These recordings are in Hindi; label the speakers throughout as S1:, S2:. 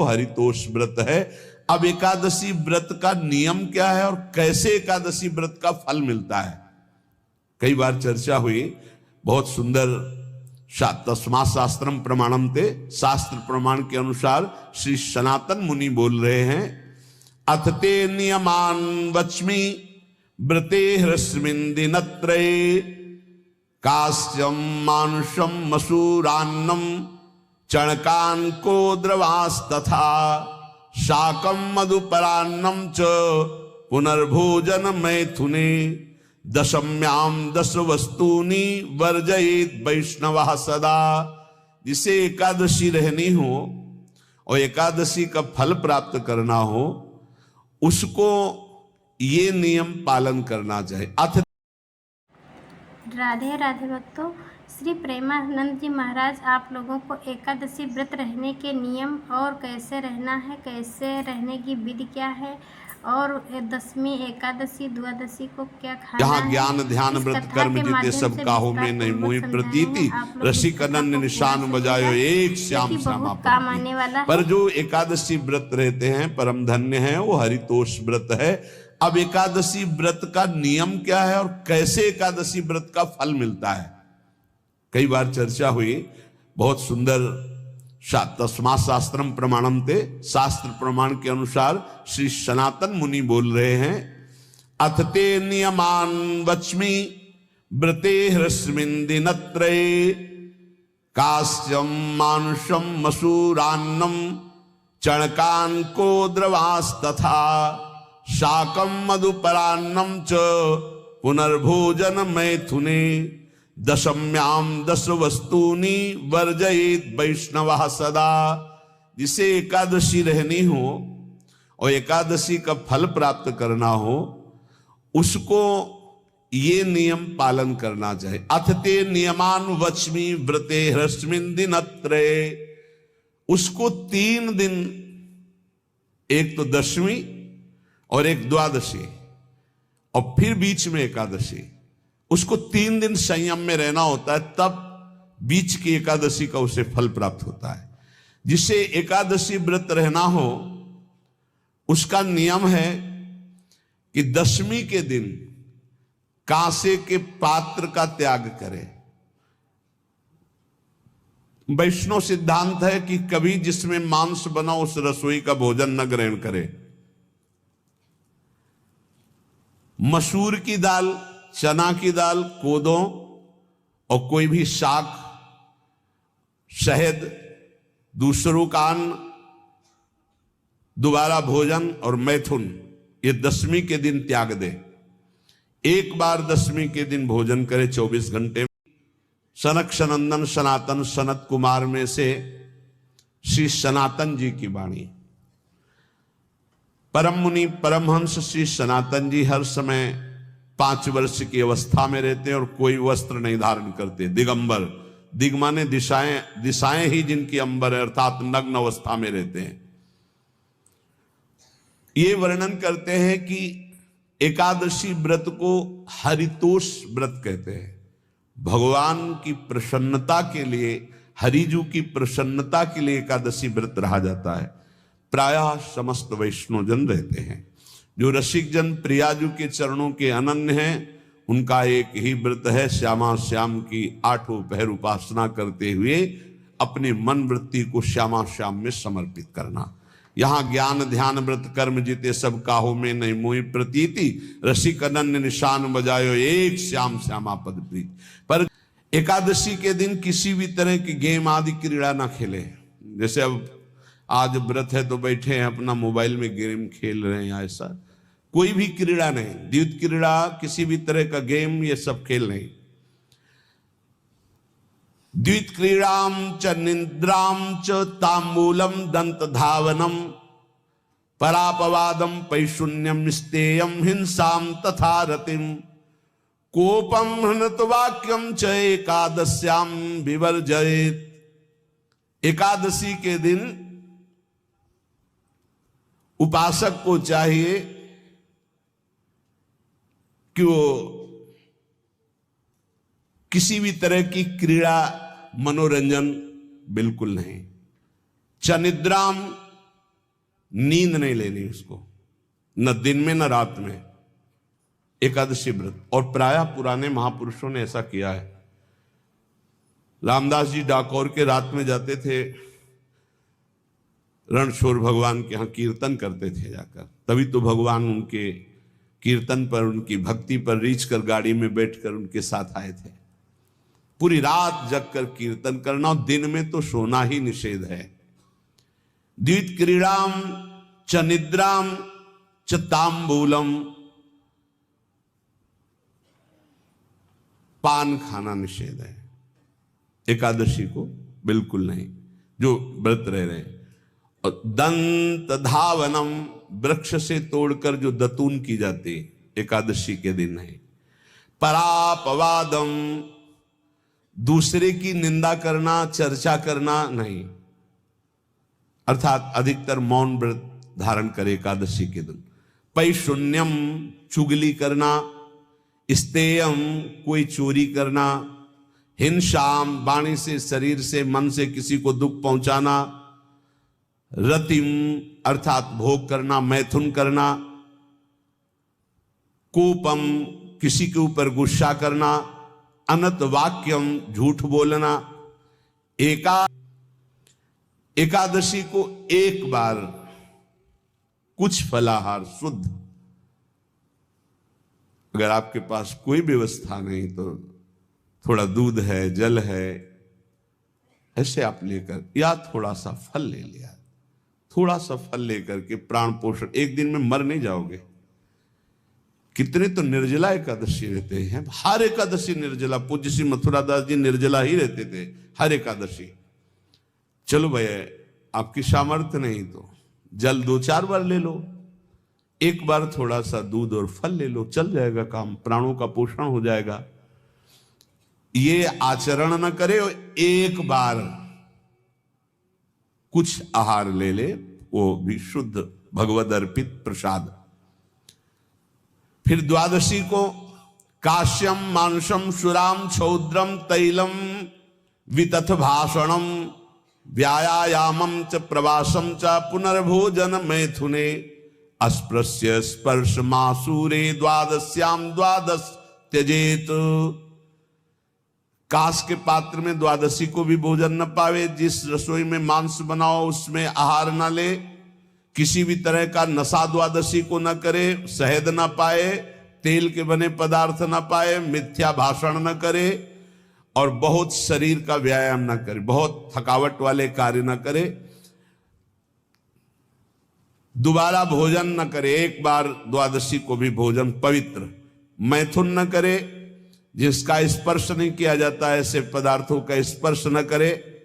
S1: वो हरितोष व्रत है। अब एकादशी व्रत का नियम क्या है और कैसे एकादशी व्रत का फल मिलता है, कई बार चर्चा हुई। बहुत सुंदर तस्मात् शास्त्रम प्रमाणम ते, शास्त्र प्रमाण के अनुसार श्री सनातन मुनि बोल रहे हैं, अथ ते नियमान वच्मि व्रते ह्रस्मिन् दिनत्रये, कास्यम मानुषम मसूरान्नम चणकान को द्रवास्तथा, शाकम मधुपरान्नम च पुनर्भोजन मैथुने, दशम्याम 10 वस्तूनि वर्जयेत वैष्णवः सदा। जिसे एकादशी रहनी हो और एकादशी का फल प्राप्त करना हो, उसको ये नियम पालन करना चाहिए।
S2: राधे राधे भक्तों, श्री प्रेमानंद जी महाराज आप लोगों को एकादशी व्रत रहने के नियम और कैसे रहना है, कैसे रहने की विधि क्या है, और दशमी एकादशी द्वादशी को क्या खाना है,
S1: यहाँ ज्ञान ध्यान व्रत कर्म जीते सब काहू में नहीं मोहि प्रतीति, रसिक अनन्य निशान बजायो एक श्याम श्यामा
S2: काम आने वाला
S1: पर जो एकादशी व्रत रहते हैं परम धन्य है, वो हरितोष व्रत है। अब एकादशी व्रत का नियम क्या है और कैसे एकादशी व्रत का फल मिलता है, कई बार चर्चा हुई। बहुत सुंदर तस्मात् शास्त्रम प्रमाणम ते, शास्त्र प्रमाण के अनुसार श्री सनातन मुनि बोल रहे हैं, अथ ते नियमान वच्मि व्रते ह्रस्मिन् दिनत्रये, कास्यम मानुषम मसूरान्नम चणकान को द्रवास्तथा, शाकम मधुपरान्नम च पुनर्भोजन मैथुने, दशम्याम 10 वस्तूनि वर्जयेत वैष्णवः सदा। जिसे एकादशी रहनी हो और एकादशी का फल प्राप्त करना हो, उसको ये नियम पालन करना चाहिए। अथ ते नियमान वच्मि व्रते ह्रस्मिन् दिनत्रये, उसको 3 दिन, एक तो दशमी और एक द्वादशी और फिर बीच में एकादशी, उसको 3 दिन संयम में रहना होता है, तब बीच की एकादशी का उसे फल प्राप्त होता है। जिसे एकादशी व्रत रहना हो, उसका नियम है कि दशमी के दिन कांसे के पात्र का त्याग करे। वैष्णव सिद्धांत है कि कभी जिसमें मांस बना उस रसोई का भोजन न ग्रहण करे। मसूर की दाल, चना की दाल, कोदों और कोई भी शाक, शहद, दूसरों का अन्न, दोबारा भोजन और मैथुन, ये दशमी के दिन त्याग दे। एक बार दशमी के दिन भोजन करे 24 घंटे में। सनक सनंदन सनातन सनत कुमार में से श्री सनातन जी की वाणी, परम मुनि परमहंस श्री सनातन जी हर समय 5 वर्ष की अवस्था में रहते हैं और कोई वस्त्र नहीं धारण करते। दिगंबर, दिग माने दिशाएं, दिशाएं ही जिनकी अंबर है, अर्थात नग्न अवस्था में रहते हैं। ये वर्णन करते हैं कि एकादशी व्रत को हरितोष व्रत कहते हैं। भगवान की प्रसन्नता के लिए, हरिजू की प्रसन्नता के लिए एकादशी व्रत रहा जाता है। प्रायः समस्त वैष्णव जन रहते हैं। जो रसिक जन प्रियाजू के चरणों के अनन्य हैं, उनका एक ही व्रत है, श्यामा श्याम की 8 पहर उपासना करते हुए अपने मन वृत्ति को श्यामा श्याम में समर्पित करना। यहाँ ज्ञान ध्यान व्रत कर्म जीते सब काहू में नहीं मोहि प्रतीति, रसिक अनन्य निशान बजायो एक श्याम श्यामा पद प्रीत। पर एकादशी के दिन किसी भी तरह की गेम आदि क्रीड़ा ना खेले। जैसे अब आज व्रत है तो बैठे हैं अपना मोबाइल में गेम खेल रहे हैं, ऐसा कोई भी क्रीड़ा नहीं, द्वैत क्रीड़ा, किसी भी तरह का गेम, ये सब खेल नहीं। द्वैत क्रीड़ाम च निद्राम च तांबूलम दंत धावनम, परापवादम पैशून्यम स्तेयम हिंसाम तथा रतिम, कोपम हनत वाक्यम च एकादश्याम विवर्जयेत। एकादशी के दिन उपासक को चाहिए कि वो किसी भी तरह की क्रीड़ा मनोरंजन बिल्कुल नहीं। च निद्राम, नींद नहीं लेनी उसको, न दिन में न रात में, एकादशी व्रत। और प्रायः पुराने महापुरुषों ने ऐसा किया है। रामदास जी डाकोर के रात में जाते थे, रणछोड़ भगवान के यहाँ कीर्तन करते थे जाकर, तभी तो भगवान उनके कीर्तन पर, उनकी भक्ति पर रीछ कर गाड़ी में बैठकर उनके साथ आए थे। पूरी रात जग कर कीर्तन करना, और दिन में तो सोना ही निषेध है। द्वित क्रीड़ाम च निद्राम च तांबूलम, पान खाना निषेध है एकादशी को, बिल्कुल नहीं, जो व्रत रह रहे हैं। और दंत धावनम, वृक्ष से तोड़कर जो दतून की जाती एकादशी के दिन है। परापवादम, दूसरे की निंदा करना, चर्चा करना नहीं, अर्थात अधिकतर मौन व्रत धारण करे एकादशी के दिन। पैशून्यम, चुगली करना। स्तेयम, कोई चोरी करना। हिंसाम, वाणी से, शरीर से, मन से किसी को दुख पहुंचाना। रतिम, अर्थात भोग करना, मैथुन करना। कोपम, किसी के ऊपर गुस्सा करना। अनत वाक्यम, झूठ बोलना। एकादशी को एक बार कुछ फलाहार शुद्ध, अगर आपके पास कोई व्यवस्था नहीं तो थोड़ा दूध है, जल है, ऐसे आप लेकर, या थोड़ा सा फल ले लिया, थोड़ा सा फल लेकर के प्राण पोषण, एक दिन में मर नहीं जाओगे। कितने तो निर्जला एकादशी रहते हैं, हर एकादशी निर्जला। पूज्य श्री मथुरा दास जी निर्जला ही रहते थे हर एकादशी। चलो भैया, आपकी सामर्थ्य नहीं तो जल 2-4 बार ले लो, एक बार थोड़ा सा दूध और फल ले लो, चल जाएगा काम, प्राणों का पोषण हो जाएगा। ये आचरण न करे और एक बार कुछ आहार ले ले, वो भी शुद्ध भगवद अर्पित प्रसाद। फिर द्वादशी को काश्यम मांसम सुराम छौद्रम तैलम वितथ भाषणम व्यायामम च प्रवासम च पुनर्भोजन मैथुने अस्पृश्य स्पर्श मासूरे द्वादश्याम द्वादश त्यजेत। काश के पात्र में द्वादशी को भी भोजन न पावे, जिस रसोई में मांस बनाओ उसमें आहार न ले, किसी भी तरह का नशा द्वादशी को न करे, शहद न पाए, तेल के बने पदार्थ न पाए, मिथ्या भाषण न करे, और बहुत शरीर का व्यायाम न करे, बहुत थकावट वाले कार्य न करे, दोबारा भोजन न करे, एक बार द्वादशी को भी भोजन पवित्र। मैथुन न करे, जिसका स्पर्श नहीं किया जाता ऐसे पदार्थों का स्पर्श न करे,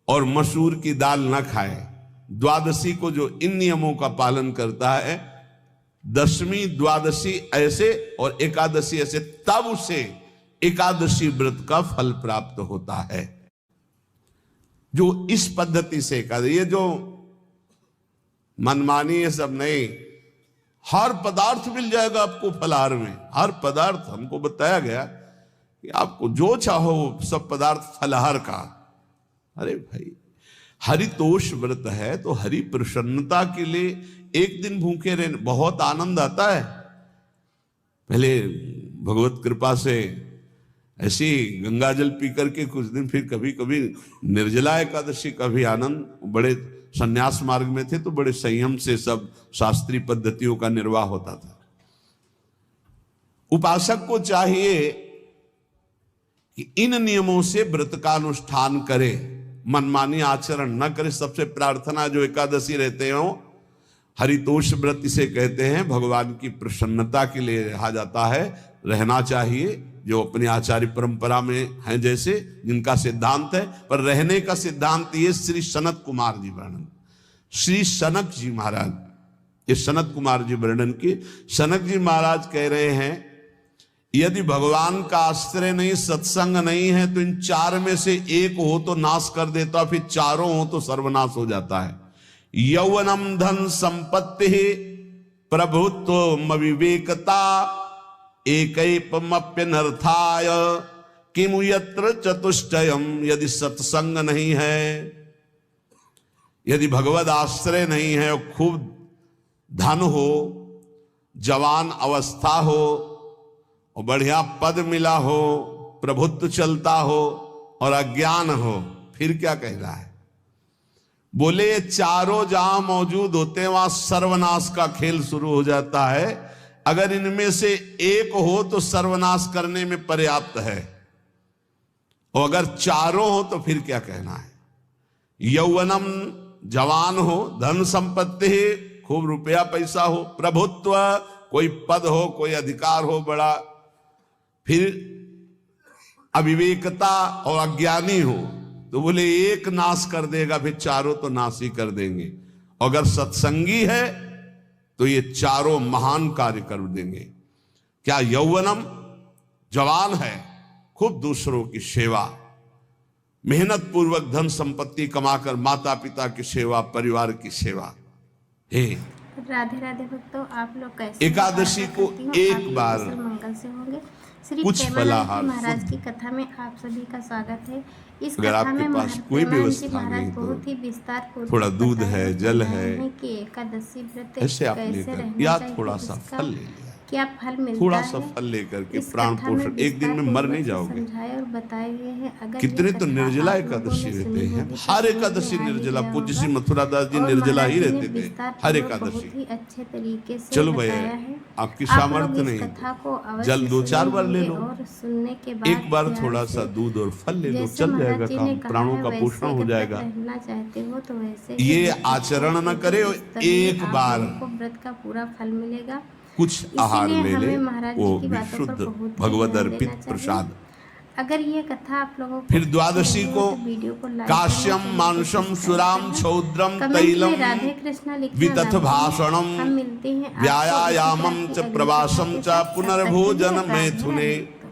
S1: और मसूर की दाल न खाए। द्वादशी को जो इन नियमों का पालन करता है, दशमी द्वादशी ऐसे और एकादशी ऐसे, तब उसे एकादशी व्रत का फल प्राप्त होता है। जो इस पद्धति से एकादशी, ये जो मनमानी है सब नहीं, हर पदार्थ मिल जाएगा आपको फलाहार में, हर पदार्थ। हमको बताया गया कि आपको जो चाहो सब पदार्थ फलाहार का। अरे भाई, हरितोष व्रत है तो हरि प्रसन्नता के लिए एक दिन भूखे रहने बहुत आनंद आता है। पहले भगवत कृपा से ऐसी गंगा जल पी करके कुछ दिन, फिर कभी कभी निर्जला एकादशी का भी आनंद। बड़े संन्यास मार्ग में थे तो बड़े संयम से सब शास्त्रीय पद्धतियों का निर्वाह होता था। उपासक को चाहिए कि इन नियमों से व्रत का अनुष्ठान करे, मनमानी आचरण न करे। सबसे प्रार्थना जो एकादशी रहते हो, हरितोष व्रत इसे कहते हैं, भगवान की प्रसन्नता के लिए रहा जाता है, रहना चाहिए। जो अपनी आचार्य परंपरा में हैं, जैसे जिनका सिद्धांत है, पर रहने का सिद्धांत ये श्री सनत कुमार जी वर्णन, श्री सनक जी महाराज, ये सनत कुमार जी वर्णन की। सनक जी महाराज कह रहे हैं, यदि भगवान का आश्रय नहीं, सत्संग नहीं है, तो इन 4 में से एक हो तो नाश कर देता, फिर चारों हो तो सर्वनाश हो जाता है। यौवनम धन संपत्ति प्रभुत्व विवेकता एकैपमप्यनर्थाय किमु यत्र चतुष्टयम। यदि सत्संग नहीं है, यदि भगवद आश्रय नहीं है और खूब धन हो, जवान अवस्था हो और बढ़िया पद मिला हो, प्रभुत्व चलता हो और अज्ञान हो, फिर क्या कहना है? बोले ये चारों जहां मौजूद होते हैं वहां सर्वनाश का खेल शुरू हो जाता है। अगर इनमें से एक हो तो सर्वनाश करने में पर्याप्त है, और अगर चारों हो तो फिर क्या कहना है? यौवनम, जवान हो, धन संपत्ति, खूब रुपया पैसा हो, प्रभुत्व, कोई पद हो, कोई अधिकार हो बड़ा, फिर अविवेकता और अज्ञानी हो, तो बोले एक नाश कर देगा, फिर चारों तो नाश ही कर देंगे। अगर सत्संगी है तो ये चारों महान कार्य कर देंगे। क्या यौवनम, जवान है, खूब दूसरों की सेवा, मेहनत पूर्वक धन संपत्ति कमाकर माता पिता की सेवा, परिवार की सेवा। हे
S2: राधे राधे भक्तों, आप लोग कैसे?
S1: एकादशी को एक बार
S2: मंगल से होंगे। श्री
S1: कुछ फलाहार
S2: महाराज की कथा में आप सभी का स्वागत है। इस
S1: अगर
S2: कथा
S1: आपके
S2: में
S1: पास कोई व्यवस्था
S2: महाराज
S1: नहीं
S2: बहुत ही
S1: तो
S2: विस्तार पूर्वक
S1: थोड़ा दूध
S2: बताया
S1: है, जल है,
S2: कि एकादशी व्रत
S1: ऐसे आप
S2: कैसे
S1: लेकर
S2: रहना
S1: या
S2: चाहिए,
S1: थोड़ा सा
S2: इसका
S1: फल ले लिया,
S2: क्या फल मिलता
S1: थोड़ा
S2: है।
S1: सा फल लेकर के
S2: इस
S1: प्राण
S2: कथा में
S1: पोषण, एक दिन में मर नहीं जाओगे।
S2: समझाए और बताए हुए हैं। अगर
S1: कितने
S2: ये
S1: तो
S2: कथा
S1: निर्जला
S2: आप लोगों
S1: एकादशी
S2: ने
S1: रहते
S2: सुनी
S1: हैं,
S2: होगी तो
S1: हर
S2: समझ में
S1: एकादशी
S2: आ ही
S1: निर्जला।
S2: गया
S1: पूज्य श्री
S2: होगा।
S1: मथुरा दास जी
S2: और
S1: निर्जला ही
S2: महाराज जी ने
S1: रहते थे
S2: विस्तार
S1: हर
S2: पूर्वक
S1: एकादशी।
S2: बहुत ही अच्छे तरीके से
S1: चलो भैया,
S2: बताया है।
S1: आपकी
S2: आप
S1: सामर्थ्य
S2: लोग इस
S1: नहीं
S2: कथा को
S1: तो
S2: अवश्य
S1: जल 2-4 बार ले
S2: सुनेंगे
S1: लो,
S2: और सुनने के बाद
S1: एक बार
S2: ध्यान
S1: थोड़ा
S2: से,
S1: सा दूध और फल ले लो,
S2: जैसे
S1: चल
S2: महाराज
S1: जाएगा
S2: जी
S1: काम,
S2: ने कहा
S1: प्राणों
S2: है,
S1: का
S2: वैसे
S1: पोषण हो
S2: अगर
S1: जाएगा।
S2: रहना चाहते हो तो वैसे ही
S1: ये
S2: व्रत
S1: आचरण न करे,
S2: इस तरह
S1: एक
S2: आप
S1: बार
S2: लोगों को व्रत का पूरा फल मिलेगा।
S1: कुछ आहार
S2: इसीलिए
S1: ले ले,
S2: हमें महाराज
S1: वो
S2: जी की
S1: भी
S2: बातों
S1: शुद्ध
S2: पर बहुत
S1: भगवद
S2: ध्यान
S1: अर्पित
S2: देना चाहिए।
S1: प्रसाद।
S2: अगर ये कथा आप लोगों को
S1: फिर
S2: अच्छी
S1: द्वादशी
S2: लगी
S1: को
S2: हो तो वीडियो को लाइक
S1: काश्यम
S2: करना,
S1: मांसम
S2: चैनल को
S1: सुराम
S2: सब्सक्राइब
S1: छौद्रम
S2: करना, कमेंट
S1: तैलम
S2: में राधे कृष्णा लिखना
S1: वितथ
S2: ना भूलें।
S1: भाषणम
S2: हम मिलते हैं आपको इसी
S1: व्यायामम
S2: तरह की
S1: च
S2: अगली
S1: प्रवासम
S2: कथा के
S1: च
S2: साथ। तब तक के लिए
S1: पुनर्भोजन
S2: राधे
S1: मैथुने।
S2: राधे।